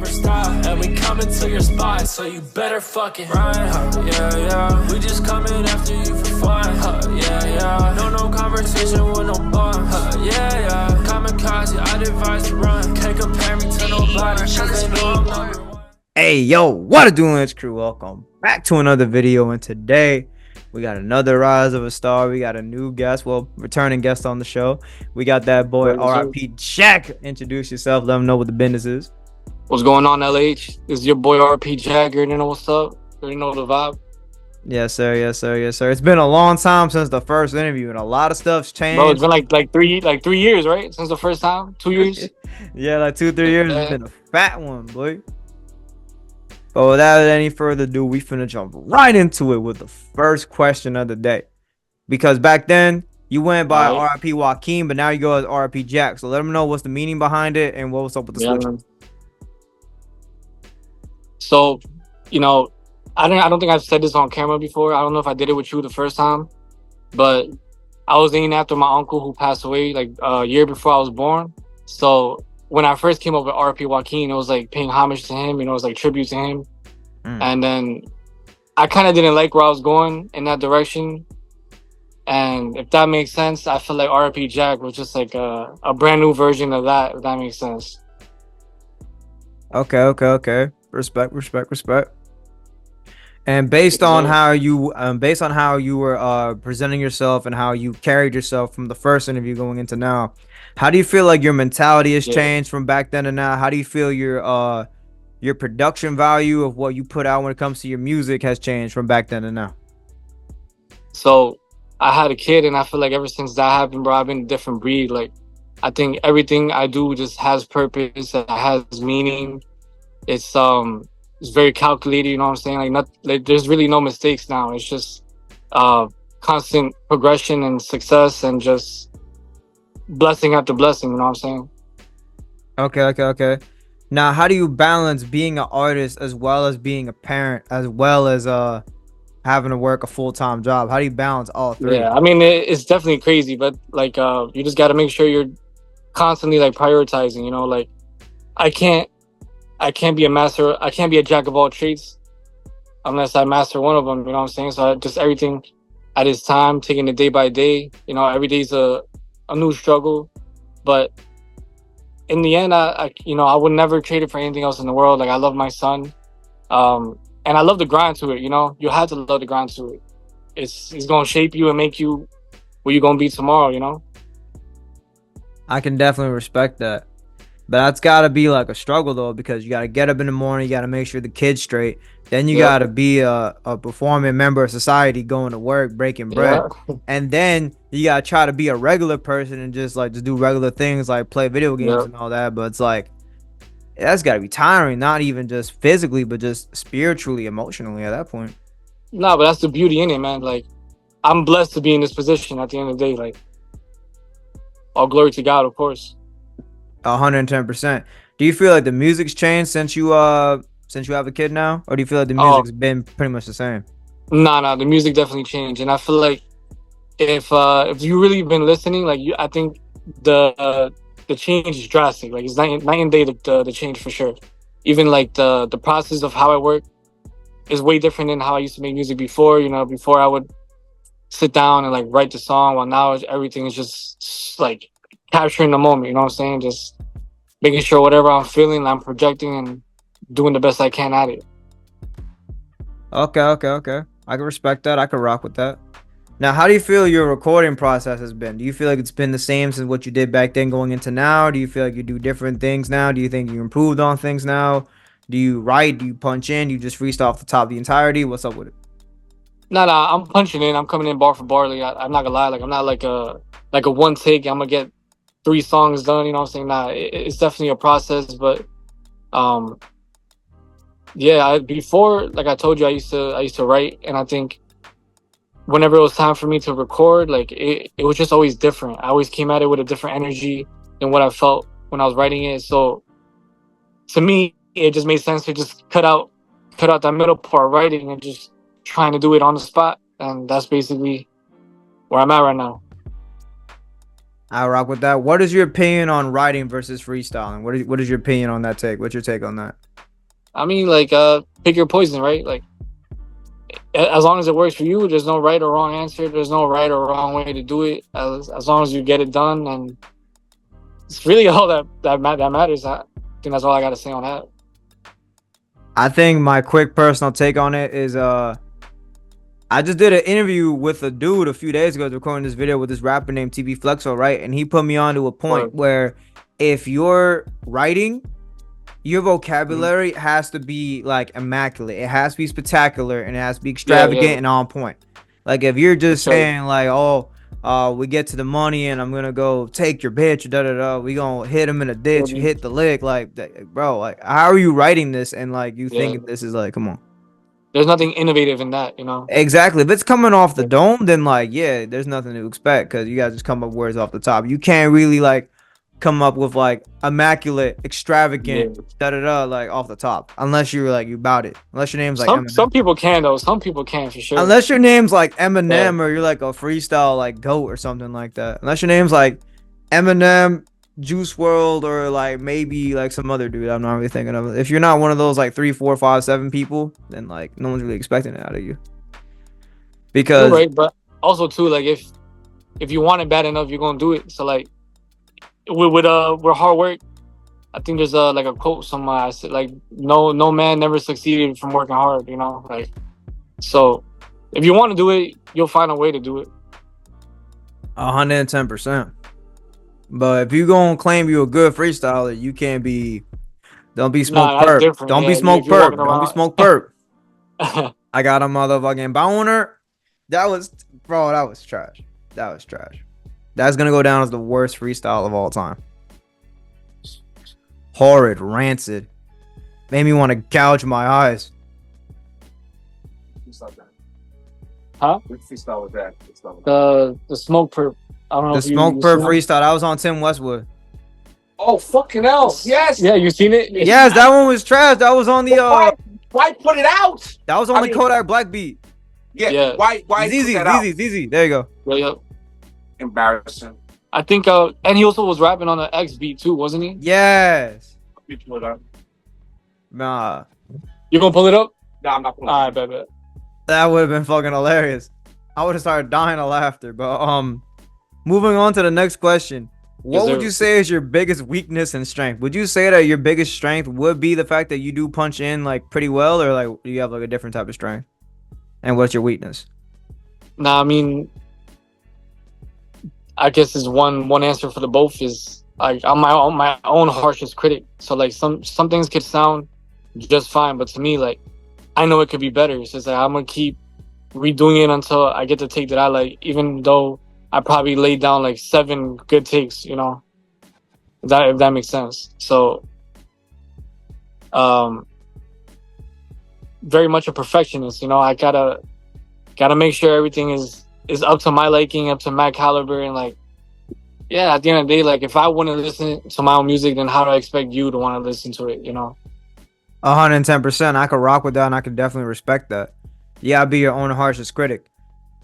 never stop. And we coming to your spot, so you better fucking run. Yeah, yeah. We just coming after you for fun. Yeah, yeah. No conversation with no bun. Yeah, yeah. Kamikaze, I'd advise to run. Can't compare me to nobody, cause they know I'm number one. Hey, yo, what it doing, it's crew? Welcome back to another video, and today we got another Rise of a Star. We got a new guest, well, returning guest on the show. We got that boy RIPJAC. Introduce yourself, let them know what the business is. What's going on, LH? This is your boy RIPJAC. You already know what's up. You already know the vibe. Yes, sir. Yes, sir. Yes, sir. It's been a long time since the first interview, and a lot of stuff's changed. Bro, it's been like 3 years, right? Since the first time? 2 years? Yeah, like 2-3 years. It's been a fat one, boy. But without any further ado, we finna jump right into it with the first question of the day. Because back then, you went by RIP Joaquin, but now you go as RIPJAC. So let them know what's the meaning behind it and what's up with the switch. Man. So, you know, I don't think I've said this on camera before. I don't know if I did it with you the first time, but I was named after my uncle who passed away like a year before I was born. So when I first came up with RIP Joaquin, it was like paying homage to him, you know, it was like tribute to him. And then I kind of didn't like where I was going in that direction. And if that makes sense, I feel like RIPJAC was just like a brand new version of that, if that makes sense. Okay. Respect. And based on how you were presenting yourself and how you carried yourself from the first interview going into now, how do you feel like your mentality has changed from back then to now? How do you feel your production value of what you put out when it comes to your music has changed from back then to now? So I had a kid, and I feel like ever since that happened, bro, I've been a different breed. Like, I think everything I do just has purpose, it has meaning. It's very calculated, you know what I'm saying? There's really no mistakes now. It's just constant progression and success and just blessing after blessing, you know what I'm saying? Okay. Now, how do you balance being an artist as well as being a parent, as well as having to work a full-time job? How do you balance all three? Yeah, I mean, it's definitely crazy, but like you just got to make sure you're constantly like prioritizing, you know? Like I can't be a jack of all trades unless I master one of them, you know what I'm saying? So just everything at its time, taking it day by day, you know, every day's a new struggle. But in the end, I would never trade it for anything else in the world. Like, I love my son. And I love the grind to it, you know? You have to love the grind to it. It's going to shape you and make you what you're going to be tomorrow, you know? I can definitely respect that. But that's got to be like a struggle, though, because you got to get up in the morning, you got to make sure the kid's straight. Then you got to be a performing member of society, going to work, breaking bread. And then you got to try to be a regular person and just do regular things like play video games and all that. But it's like, that's got to be tiring, not even just physically, but just spiritually, emotionally at that point. No, but that's the beauty in it, man. Like, I'm blessed to be in this position at the end of the day. Like, all glory to God, of course. 110%. Do you feel like the music's changed since you have a kid now, or do you feel like the music's been pretty much the same? Nah, the music definitely changed, and I feel like if you really been listening, like I think the change is drastic. Like, it's night and day, the change for sure. Even like the process of how I work is way different than how I used to make music before. You know, before I would sit down and like write the song, while now everything is just like capturing the moment, you know what I'm saying? Just making sure whatever I'm feeling, I'm projecting and doing the best I can at it. Okay. I can respect that. I can rock with that. Now, how do you feel your recording process has been? Do you feel like it's been the same since what you did back then going into now? Do you feel like you do different things now? Do you think you improved on things now? Do you write? Do you punch in? Do you just freestyle off the top the entirety? What's up with it? Nah, I'm punching in. I'm coming in bar for bar. Like, I'm not gonna lie. Like, I'm not like a one take. I'm gonna get 3 songs done, you know what I'm saying? Nah, it's definitely a process, but before, like I told you, I used to write, and I think whenever it was time for me to record, like it was just always different. I always came at it with a different energy than what I felt when I was writing it. So to me, it just made sense to just cut out that middle part writing and just trying to do it on the spot, and that's basically where I'm at right now. I rock with that. What is your opinion on writing versus freestyling? What is your opinion on that take? What's your take on that? I mean, like, pick your poison, right? Like, as long as it works for you, there's no right or wrong answer. There's no right or wrong way to do it. As long as you get it done, and it's really all that matters. I think that's all I got to say on that. I think my quick personal take on it is I just did an interview with a dude a few days ago, recording this video with this rapper named TV Flexo, right? And he put me on to a point where if you're writing, your vocabulary has to be like immaculate. It has to be spectacular, and it has to be extravagant and on point. Like if you're just saying like, oh, we get to the money and I'm gonna go take your bitch, da da da. We gonna hit him in a ditch, you hit the lick, like, bro. Like, how are you writing this and like you thinking this is like, come on. There's nothing innovative in that, you know. Exactly. If it's coming off the dome, then like, yeah, there's nothing to expect because you guys just come up with words off the top. You can't really like come up with like immaculate, extravagant, da da da, like off the top, unless you're like you about it. Unless your name's like some people can though. Some people can for sure. Unless your name's like Eminem or you're like a freestyle like GOAT or something like that. Unless your name's like Eminem, Juice World, or like maybe like some other dude I'm not really thinking of. If you're not one of those like 3, 4, 5, 7 people, then like no one's really expecting it out of you. Because right, but also too, like if you want it bad enough, you're gonna do it. So like with hard work, I think there's like a quote somewhere I said like no man never succeeded from working hard, you know, like, so if you want to do it, you'll find a way to do it. 110%. But if you gonna claim you a good freestyler, you can't be. Don't be smoke perp. Don't be smoke perp. Don't be smoke perp. I got a motherfucking boner. That was, bro. That was trash. That was trash. That's gonna go down as the worst freestyle of all time. Horrid, rancid. Made me want to gouge my eyes. Huh? Which freestyle was that? The smoke perp. I don't know. The smoke perp freestyle. That was on Tim Westwood. Oh, fucking hell! Yes. Yeah, you seen it? Yes, that one was trash. That was on the Why put it out? That was on the Kodak Black beat. Yeah. Why? Easy. There you go. Yeah. Embarrassing. I think and he also was rapping on the X beat too, wasn't he? Yes. You pull it up. Nah. You gonna pull it up? Nah, I'm not pulling All right, bet. That would have been fucking hilarious. I would have started dying of laughter. But moving on to the next question. What would you say is your biggest weakness and strength? Would you say that your biggest strength would be the fact that you do punch in like pretty well, or like do you have like a different type of strength? And what's your weakness? Nah, I mean, I guess is one answer for the both is like I'm my own harshest critic. So like some things could sound just fine, but to me, like, I know it could be better. It's just like I'm gonna keep redoing it until I get the take that I like, even though I probably laid down like 7 good takes, you know, if that makes sense. So very much a perfectionist, you know. I gotta make sure everything is up to my liking, up to my caliber, and like, yeah, at the end of the day, like if I want to listen to my own music, then how do I expect you to want to listen to it, you know? 110%. I could rock with that, and I could definitely respect that. Yeah, be your own harshest critic,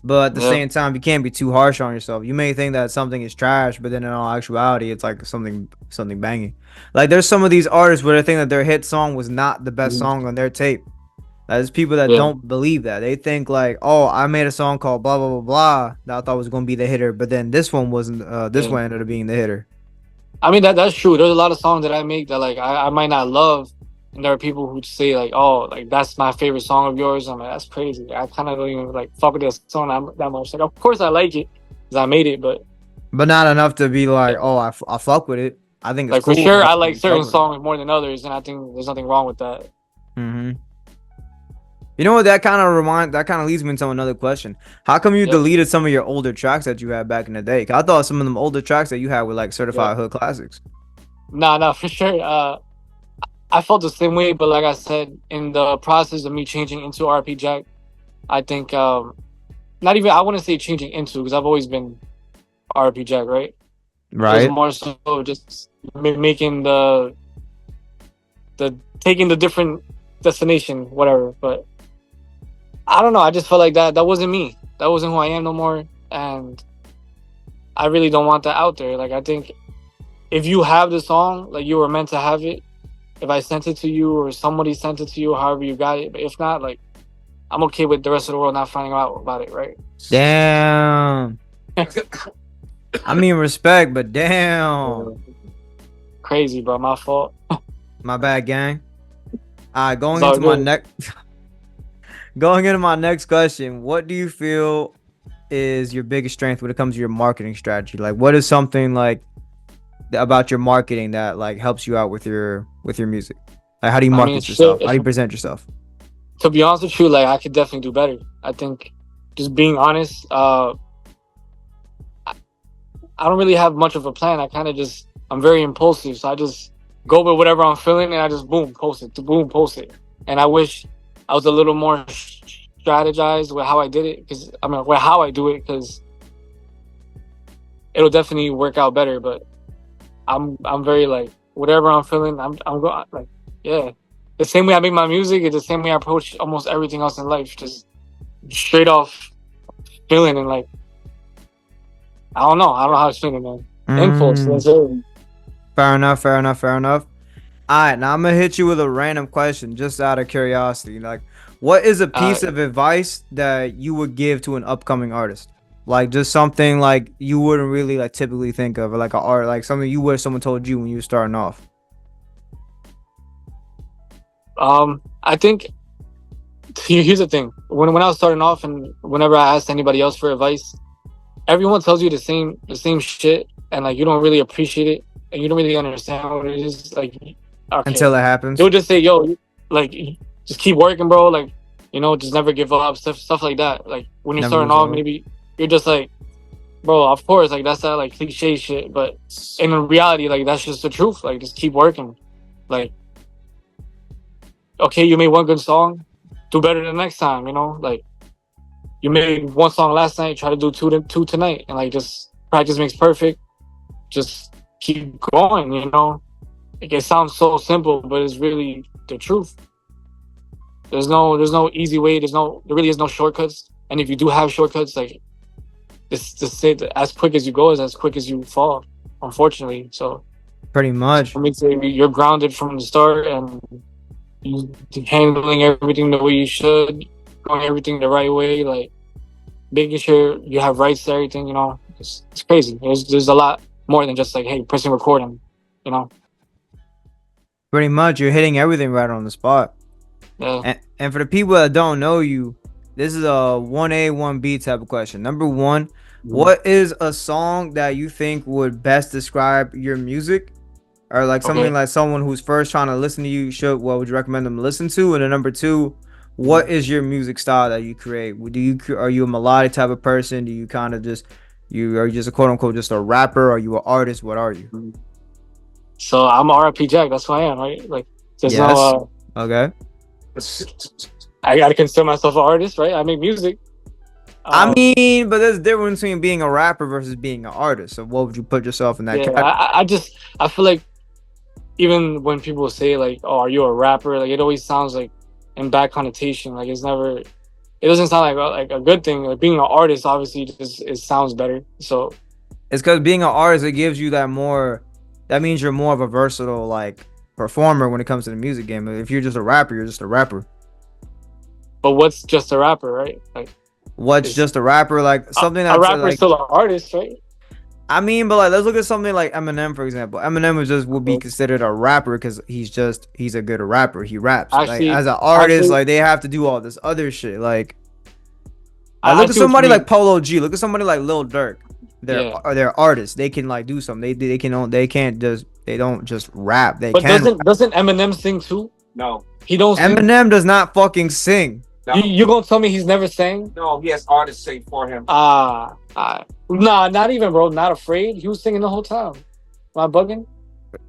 but at the same time, you can't be too harsh on yourself. You may think that something is trash, but then in all actuality, it's like something banging. Like there's some of these artists where they think that their hit song was not the best song on their tape. There's people that don't believe that. They think like, oh, I made a song called blah blah blah blah that I thought was gonna be the hitter, but then this one wasn't. This one ended up being the hitter. I mean that's true. There's a lot of songs that I make that like I might not love, and there are people who say like, oh, like that's my favorite song of yours. I'm like, that's crazy. I kind of don't even like fuck with this song that much. Like, of course I like it because I made it, but not enough to be like, oh, I fuck with it. I think it's like cool. For sure I like certain songs more than others, and I think there's nothing wrong with that. You know what? That kind of leads me into another question. How come you deleted some of your older tracks that you had back in the day? 'Cause I thought some of them older tracks that you had were like certified hood classics. Nah, for sure. I felt the same way, but like I said, in the process of me changing into RIPJAC, I think not even I wouldn't say changing into, because I've always been RIPJAC, right? Right. It was more so just making the taking the different destination, whatever. But I don't know. I just felt like that wasn't me. That wasn't who I am no more. And I really don't want that out there. Like, I think if you have the song, like you were meant to have it, if I sent it to you or somebody sent it to you, however you got it, but if not, like, I'm okay with the rest of the world not finding out about it, right? Damn. I mean, respect, but damn. Crazy, bro. My fault. My bad, gang. All right, going It's all into my good. next going into my next question, what do you feel is your biggest strength when it comes to your marketing strategy? Like, what is something like about your marketing that like helps you out with your music? Like, how do you I market mean, yourself? shit, How do you present yourself? to be honest with you, like, I could definitely do better. I think just being honest, I don't really have much of a plan. I'm very impulsive. So I just go with whatever I'm feeling and I just boom, post it, boom, post it. And I wish I was a little more strategized with how I did it. With how I do it, because it'll definitely work out better. But I'm very like, whatever I'm feeling, I'm going like, yeah. The same way I make my music is the same way I approach almost everything else in life. Just straight off feeling and like, I don't know how it's feeling, man. Impulse. That's it. Fair enough. All right, now I'm gonna hit you with a random question, just out of curiosity. Like, what is a piece of advice that you would give to an upcoming artist? Like, just something like you wouldn't really like typically think of, or like like something you wish someone told you when you were starting off. I think here's the thing. When I was starting off, and whenever I asked anybody else for advice, everyone tells you the same shit, and like you don't really appreciate it, and you don't really understand what it is. Like, okay, Until it happens. they'll just say, "Yo, like, just keep working, bro. Like, just never give up." Stuff like that. Like when you're Never starting lose off, hope. maybe you're just like, "Bro, of course." Like that's that like cliche shit, but in reality, like that's just the truth. Like just keep working. Like, okay, you made one good song, do better the next time. Like you made one song last night, try to do two tonight, and like just practice makes perfect. Just keep going. Like, it sounds so simple, but it's really the truth. There's no easy way. There really is no shortcuts. And if you do have shortcuts, like just say that as quick as you go is as quick as you fall, unfortunately. So Pretty much. for me to say you're grounded from the start and you handling everything the way you should, going everything the right way, like making sure you have rights to everything. It's crazy. There's a lot more than just like, hey, pressing record and. Pretty much, you're hitting everything right on the spot. Yeah. And for the people that don't know you, this is a 1A, 1B type of question. Number one, what is a song that you think would best describe your music? Or like something like someone who's first trying to listen to you, what would you recommend them to listen to? And then number two, what is your music style that you create? Are you a melodic type of person? Do you kind of are you just a quote unquote just a rapper? Are you an artist? What are you? So I'm RIPJAC. That's who I am, right? Like, there's no. Okay. I gotta consider myself an artist, right? I make music. I mean, but there's a difference between being a rapper versus being an artist. So what would you put yourself in that category? I feel like even when people say like, "Oh, are you a rapper?" Like it always sounds like in bad connotation. Like it doesn't sound like a good thing. Like being an artist, obviously, it sounds better. So it's because being an artist, it gives you that means you're more of a versatile like performer when it comes to the music game. If you're just a rapper, you're just a rapper. But what's just a rapper, right? Like what's just a rapper? Like something that's a rapper is still an artist, right? I mean, but like let's look at something like Eminem, for example. Eminem would be considered a rapper because he's a good rapper. He raps. Actually, like as an artist, like they have to do all this other shit. Like look at somebody like Polo G. Look at somebody like Lil Durk. They're artists. They can like do something. They don't just rap. Doesn't Eminem sing too? No, he don't. Eminem does not fucking sing. No. You gonna tell me he's never sang? No, he has artists sing for him. Nah, not even, bro. Not Afraid. He was singing the whole time. Am I bugging?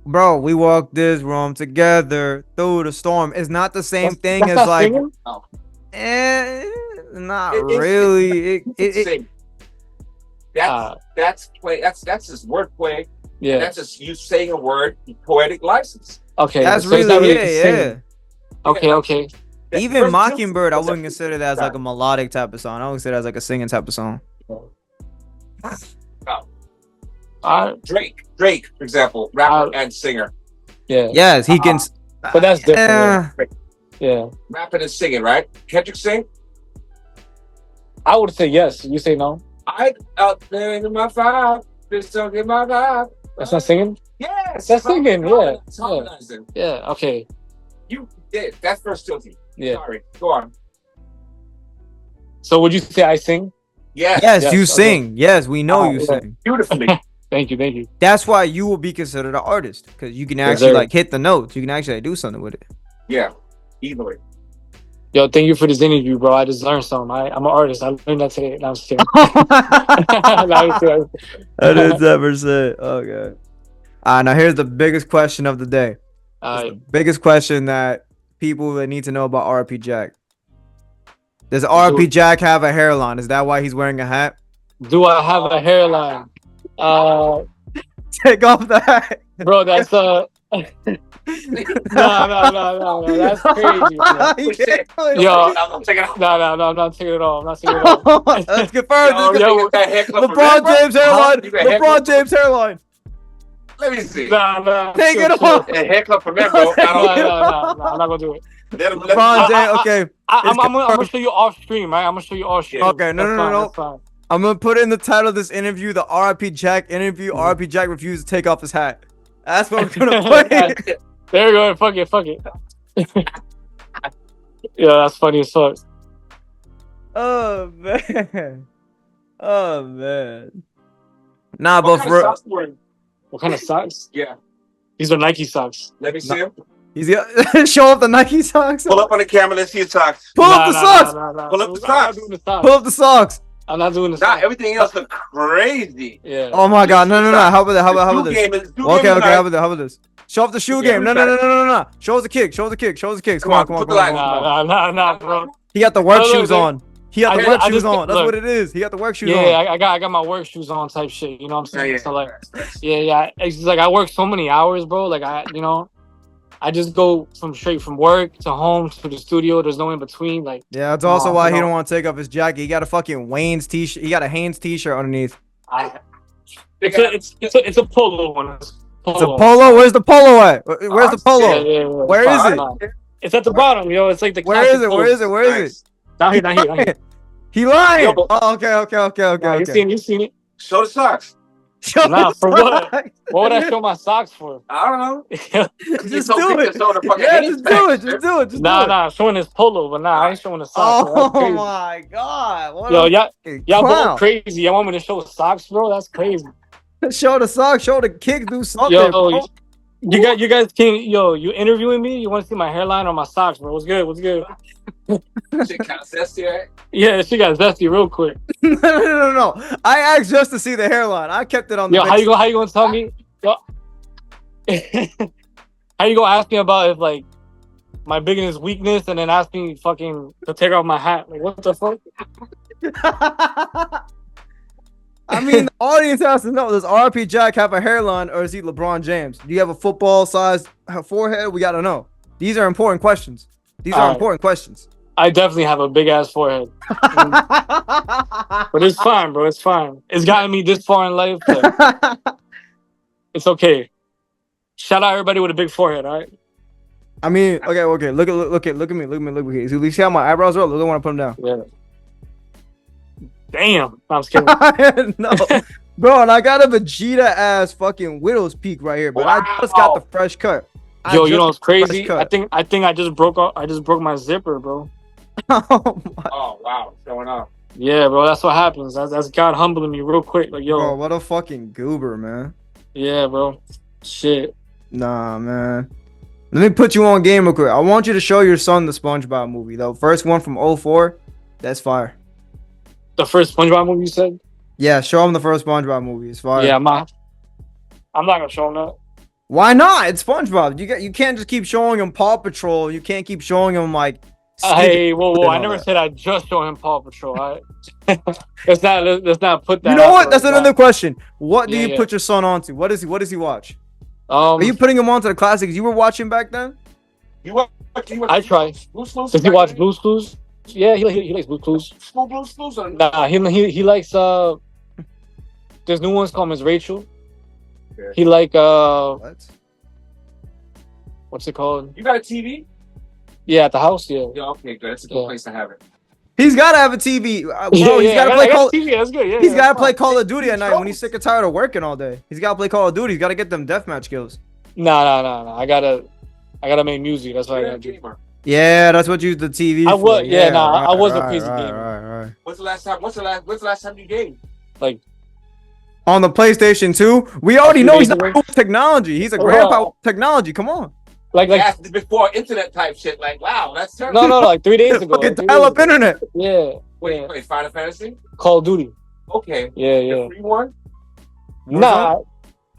Bro, we walked this room together through the storm. It's not the same thing as like. Singing? Not really. That's play. That's his wordplay. Yeah, that's just you saying a word, poetic license. Okay, that's so really yeah. Okay. Even Mockingbird, I wouldn't consider that as like a melodic type of song. I would consider that as like a singing type of song. No. Drake, for example, rapper and singer. Yeah. Yes, he can. But that's different. Yeah. Rapping and singing, right? Kendrick sing? I would say yes. You say no? I out there in my vibe. Just don't get my vibe. That's not singing? Yes. That's singing, yeah. Harmonizing. Yeah, okay. You did. That's versatility. Yeah. Sorry. Go on. So would you say I sing? Yes. Yes, you okay. sing. Yes, we know you yeah. sing. Beautifully. Thank you. That's why you will be considered an artist, because you can actually like hit the notes. You can actually do something with it. Yeah. Easily. Yo, thank you for this interview, bro. I just learned something. I'm an artist. I learned that today. No, I'm just kidding. That is 10%. Okay. Now here's the biggest question of the day. The biggest question that people that need to know about RIPJAC. Does RIPJAC have a hairline? Is that why he's wearing a hat? Do I have a hairline? Take off the hat. Bro, that's no, that's crazy, bro. Yo, I'm taking it off. No, I'm not taking it off. Let's confirm. LeBron James hairline. LeBron James hairline. Let me see. Take it off. A haircut for men, bro. No, I'm not gonna do it. LeBron James. Okay. I'm gonna show you off stream, right? I'm gonna show you off stream. Okay, no. I'm gonna put in the title of this interview, the RIPJAC interview. RIPJAC refused to take off his hat. That's what I'm gonna put. There we go. Fuck it. Yeah, that's funny as fuck. Oh man. Nah, but for what kind of socks? Yeah. These are Nike socks. Let me see him. He's show off the Nike socks. Pull up on the camera. Let's see his socks. Pull up the socks. Pull up the socks. Pull up the socks. I'm not doing the socks. Everything else looks crazy. Yeah. Oh my god. No. How about this? Okay. How about this? Show off the shoe game. No. Show us the kick. Come on. Nah, bro. He got the work shoes on. He got the work shoes on. That's what it is. He got the work shoes on. Yeah, I got my work shoes on type shit. You know what I'm saying? Yeah. So like, yeah. It's just like I work so many hours, bro. Like I just go straight from work to home to the studio. There's no in between. Like, yeah, that's also why he don't want to take off his jacket. He got a fucking Wayne's t-shirt. He got a Hanes t-shirt underneath. It's a polo one. It's a polo. Where's the polo at? Where's the polo? Yeah. Where is it? It's at the bottom, yo. It's like the. Where is it? Not here. He lying. Oh, okay. You seen it? Show the socks. Nah, for what? What would I show my socks for? I don't know. Just do it. Just do it. Nah, showing his polo, but I ain't showing the socks. Oh my god. Yo, y'all going crazy. Y'all want me to show socks, bro? That's crazy. Show the socks, show the kick, do something. Yo, bro. you guys came. Yo, you interviewing me? You want to see my hairline or my socks, bro? What's good? Shit kind of zesty, right? Yeah, she got zesty real quick. No. I asked just to see the hairline. I kept it on the. Yo, how you gonna tell me? Yo, how you gonna ask me about if like my biggest weakness, and then ask me fucking to take off my hat? Like, what the fuck? I mean, the audience has to know: does RIPJAC have a hairline, or is he LeBron James? Do you have a football-sized forehead? We gotta know. These are important questions. Important questions. I definitely have a big ass forehead, but it's fine, bro. It's fine. It's gotten me this far in life. It's okay. Shout out everybody with a big forehead, all right? I mean, okay. Look at me. You see how my eyebrows are? Look at when I put them down. Yeah. Damn. I'm just kidding. No. Bro, and I got a Vegeta ass fucking widow's peak right here, but I just got the fresh cut. Yo, you know what's crazy? I think I just broke my zipper, bro. Oh wow, what's going on? Yeah, bro, that's what happens. That's God humbling me real quick. Like, yo, bro, what a fucking goober, man. Yeah, bro. Shit. Nah, man. Let me put you on game real quick. I want you to show your son the SpongeBob movie, though. First one from 2004. That's fire. The first SpongeBob movie you said? Yeah, show him the first SpongeBob movie. It's fire. Yeah, I'm not gonna show him that. Why not? It's SpongeBob. You can't just keep showing him Paw Patrol. You can't keep showing him like. Hey, whoa! I never said I just show him Paw Patrol. All right? let's not put that. You know what? That's another question. What do you put your son onto? What does he watch? Are you putting him onto the classics you were watching back then? I try. Does he watch Blue's Clues? Yeah, he likes Blue's Clues. Blue's Clues? Nah, he likes There's new ones called Miss Rachel. He like What? what's it called? You got a TV? Yeah, at the house. Yeah. Yeah, okay, good. That's a good place to have it. He's gotta have a TV. Bro, Yeah, he's gotta play I got Call. TV. That's good. Yeah, He's yeah, gotta that's play fine. Call of Duty at night when he's sick and tired of working all day. He's gotta play Call of Duty. He's gotta get them deathmatch skills. No. I gotta make music. That's what I gotta do. Yeah, that's what you use the TV I for. was. Yeah, right, I was a right, crazy right, gamer. right. When's the last time you gamed? Like, On the PlayStation 2, we already know he's not cool with technology. He's a grandpa with technology. Come on. like, Yeah, before internet type shit. Like, wow, that's terrible. no, like 3 days ago. Fucking Like 3 days dial up ago. internet. Yeah. Wait, yeah. wait, Final Fantasy? Call of Duty. Okay. Yeah, The yeah. free one? Nah,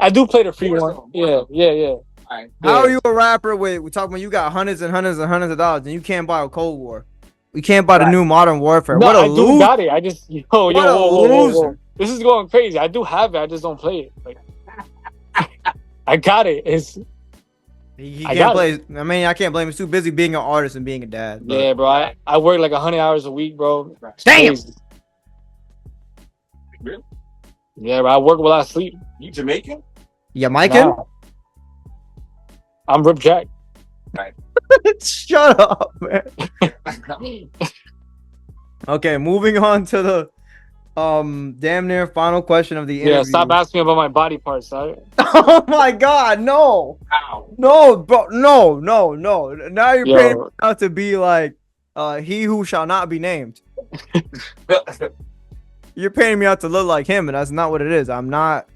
I do play the free Warzone, one. Yeah, yeah. Alright. How are you a rapper with we talking about you got hundreds and hundreds and hundreds of dollars and you can't buy a Cold War? We can't buy the new Modern Warfare. No, What a I do loser. got it. I just What a whoa. loser. This is going crazy. I do have it. I just don't play it. Like, I got it. It's He I can't got play. I mean, I can't blame him. He's too busy being an artist and being a dad. but- yeah, bro. I work like 100 hours a week, bro. It's Damn. crazy. Really? Yeah, bro. I work while I sleep. You Jamaican? Jamaican? Nah. I'm RIPJAC. Shut up, man. Okay, moving on to the damn near final question of the interview. Yeah, stop asking me about my body parts. Right? Oh my god, no. Ow. No, bro, no. Now you're Yo. painting me out to be like he who shall not be named. You're painting me out to look like him, and that's not what it is. I'm not.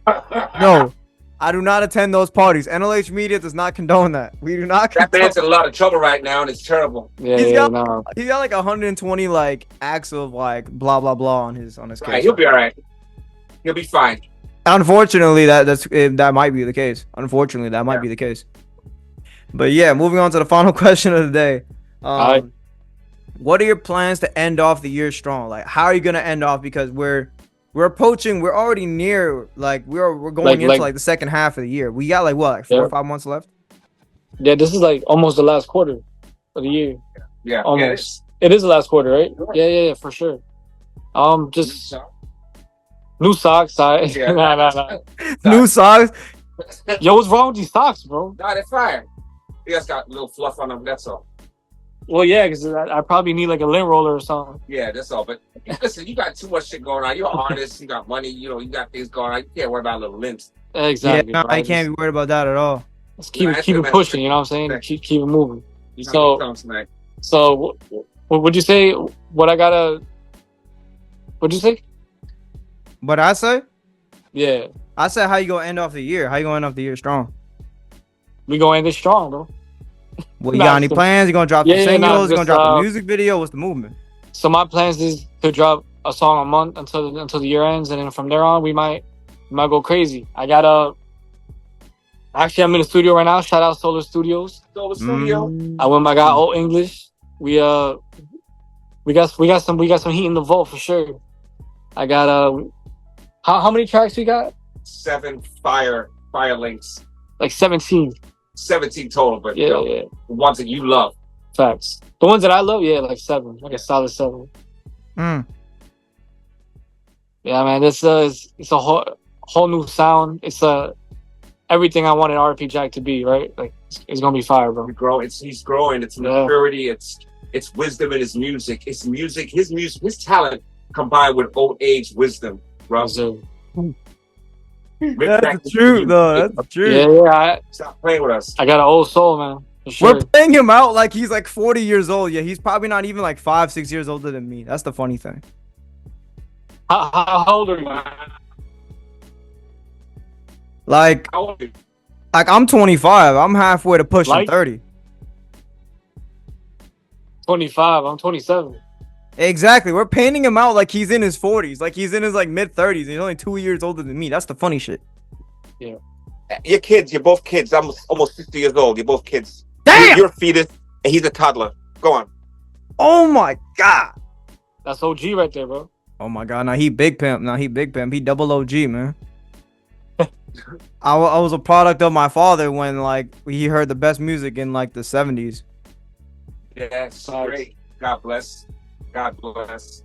No, I do not attend those parties. NLH Media does not condone that. We do not. That condone. man's in a lot of trouble right now, and it's terrible. Yeah, He's yeah, got- no. He got like 120 like acts of like blah blah blah on his case. Right, he'll be all right. He'll be fine. Unfortunately, that might be the case. Unfortunately, that might be the case. But yeah, moving on to the final question of the day. Alright. What are your plans to end off the year strong? Like, how are you gonna end off? Because we're approaching. We're already near. Like, we're going into like the second half of the year. We got like what, like 4 or 5 months left. Yeah, this is like almost the last quarter of the year. Yeah, Almost. It is the last quarter, right? Yeah, for sure. Just new socks. Yeah. Nah. New socks. Yo, what's wrong with these socks, bro? Nah, they're fire. They just got a little fluff on them. That's all. Well, yeah, because I probably need like a lint roller or something. Yeah, that's all. But listen, you got too much shit going on. You're an artist. You got money. You know, you got things going on. You can't worry about little limbs. Exactly. Yeah, no, bro. I can't be worried about that at all. Let's keep Nah, it pushing. You know what I'm saying? Thanks. Keep it moving. You know, So- comes tonight. So, what would you say? What I gotta? What'd you say? But I say, Yeah, how you gonna end off the year? How you gonna end off the year strong? we gonna end this strong, bro. Well, you Nah, got any so- plans? You gonna drop Yeah, the yeah, singles? nah, You gonna just, drop the music video? What's the movement? So my plans is to drop a song a month until the year ends, and then from there on, we might go crazy. Actually, I'm in the studio right now. Shout out Solar Studios. Solar Studio. I went my guy Old English. We got some heat in the vault for sure. I got how many tracks we got? 7 fire links. Like 17. 17 total, but Yeah, you know, yeah. the ones that you love. Facts. The ones that I love, yeah, like 7. Like a solid 7. Mm. Yeah, man, it's a whole new sound. It's everything I wanted RIPJAC to be, right? Like it's gonna be fire, bro. He's growing. It's Yeah. maturity. It's wisdom in his music. His talent combined with old age wisdom, bro. So, That's true, though. That's true. yeah, Stop playing with us. I got an old soul, man. For sure. We're playing him out like he's like 40 years old. Yeah, he's probably not even like 5-6 years older than me. That's the funny thing. How old are you? Like How old are you? I'm 25. I'm halfway to pushing Like- 30. 25. I'm 27. Exactly. We're painting him out like he's in his 40s, like he's in his like mid 30s. He's only 2 years older than me. That's the funny shit. You're kids. You're both kids. I'm almost 60 years old. You're both kids. Damn! You're a fetus, and he's a toddler. Go on. Oh my god. That's OG right there, bro. Oh my god. Now he big pimp. He double OG, man. I was a product of my father when like he heard the best music in like the 70s. Yeah, that's great. God bless. God bless.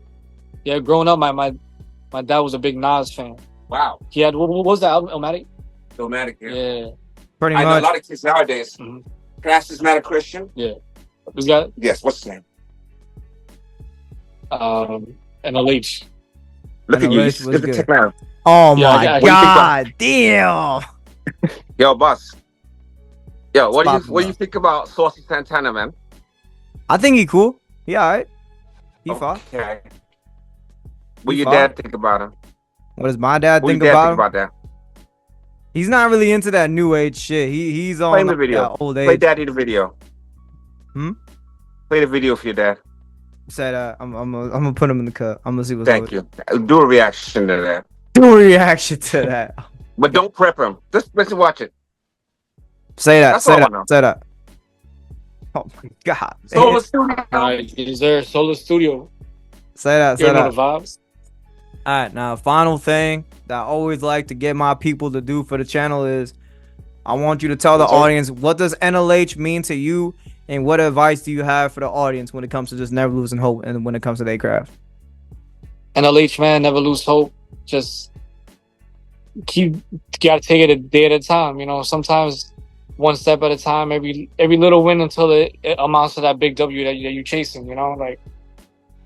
Yeah, growing up, my dad was a big Nas fan. Wow. He had what was that album, Illmatic? Don't matter. Here. Yeah. Pretty I know a much. lot of kids nowadays. Mhm. Crash is not a Christian. Who's got Yes. What's his name? NLH? Look at you. NLH was Look at good. Tech Man. Oh Yeah, my I- god, damn. Yo, boss. Yo, what Spot do you think about Saucy Santana, man? I think he cool. He alright. He fine. Okay. What He your fine. dad think about him? What does my dad What think your dad about think him? about that? He's not really into that new age shit. He's Play on him the like, video. that old Play age. daddy the video. Hmm? Play the video for your dad. Say that. I'm gonna put him in the cut. I'm gonna see what's Thank up. you. Do a reaction to that. Do a reaction to that. But don't prep him. Just listen, watch it. Say that. That's Say all I that. know. Say that. Oh my god. Solar Studio. Is there a solo studio? Say that. You Say know that. the vibes. All right, now final thing that I always like to get my people to do for the channel is I want you to tell the Yes, sir. audience, what does NLH mean to you, and what advice do you have for the audience when it comes to just never losing hope and when it comes to their craft? NLH, man, never lose hope. Just gotta take it a day at a time. You know, sometimes one step at a time. Every little win until it amounts to that big W that you're chasing. You know, like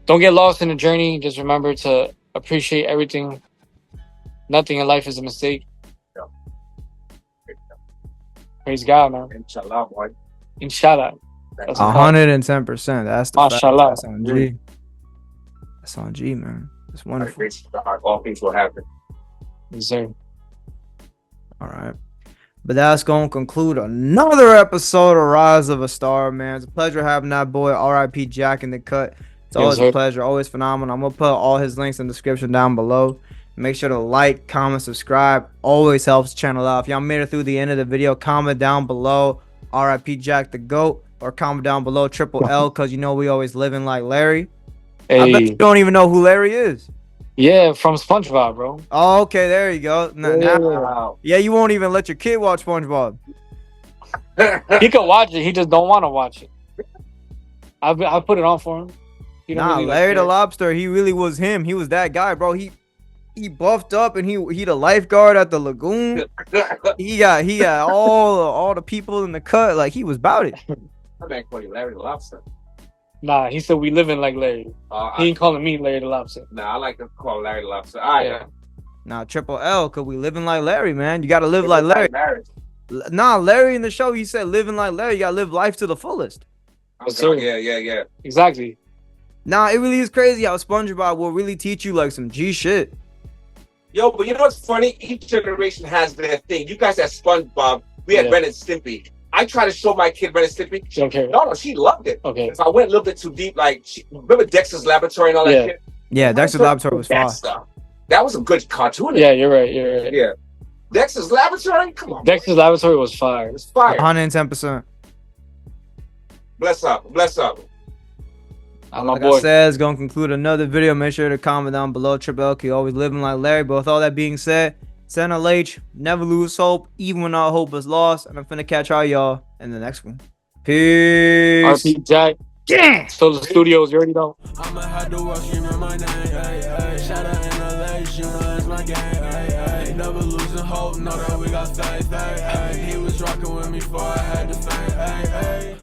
don't get lost in the journey. Just remember to appreciate everything. Nothing in life is a mistake. Praise God, man. Inshallah, boy. Inshallah. That's a fact. 110%. That's the fact. Mashallah. That's on G. That's on G, man. It's wonderful. All things will happen. Yes, sir. All right. But that's going to conclude another episode of Rise of a Star, man. It's a pleasure having that boy, RIPJAC, in the cut. It's always a sir. pleasure, always phenomenal. I'm going to put all his links in the description down below. Make sure to like, comment, subscribe. Always helps the channel out. If y'all made it through the end of the video, comment down below RIPJAC the GOAT, or comment down below Triple L, because you know we always living like Larry. I bet you Hey, don't even know who Larry is. yeah, from SpongeBob, bro. Oh, okay, there you go. Wow. Yeah, you won't even let your kid watch SpongeBob. He could watch it. He just don't want to watch it. I put it on for him. He don't Nah, really, like, Larry the care. Lobster, he really was him. He was that guy, bro. He buffed up, and he the lifeguard at the lagoon. He got all the people in the cut. Like, he was about it. I meant call you Larry the Lobster. Nah, he said we living like Larry. He ain't calling me Larry the Lobster. I like to call Larry the Lobster. All right. Yeah. Now, Triple L, cause we living like Larry, man. You gotta live like Larry. Marriage. Nah, Larry in the show, he said living like Larry. You gotta live life to the fullest. Yes, sir. Yeah. Exactly. Nah, it really is crazy how SpongeBob will really teach you like some G shit. Yo, but you know what's funny? Each generation has their thing. You guys had SpongeBob. We had Yeah. Ren and Stimpy. I try to show my kid Ren and Stimpy. She don't care. No, she loved it. Okay. If I went a little bit too deep, like, remember Dexter's Laboratory and all that Yeah. shit? Yeah, Dexter's Laboratory was That fire. stuff. That was a good cartoon. Yeah, you're right. You're right. Yeah. Dexter's Laboratory? Come on. Dexter's Laboratory was fire. It's fire. 110%. Bless up. Bless up. I'm my Like boy. I said, it's gonna conclude another video. Make sure to comment down below. Triple L, you always living like Larry. But with all that being said, it's NLH, never lose hope, even when all hope is lost. And I'm finna catch all y'all in the next one. Peace. RIPJAC. Yeah. So the studios, you already know. I'ma have to work, you know my name. Hey, hey. Shout out NLH, you know that's my game. Hey, hey. Never losing hope, know that we got faith. Hey, hey. He was rocking with me before I had the fame. Hey, hey.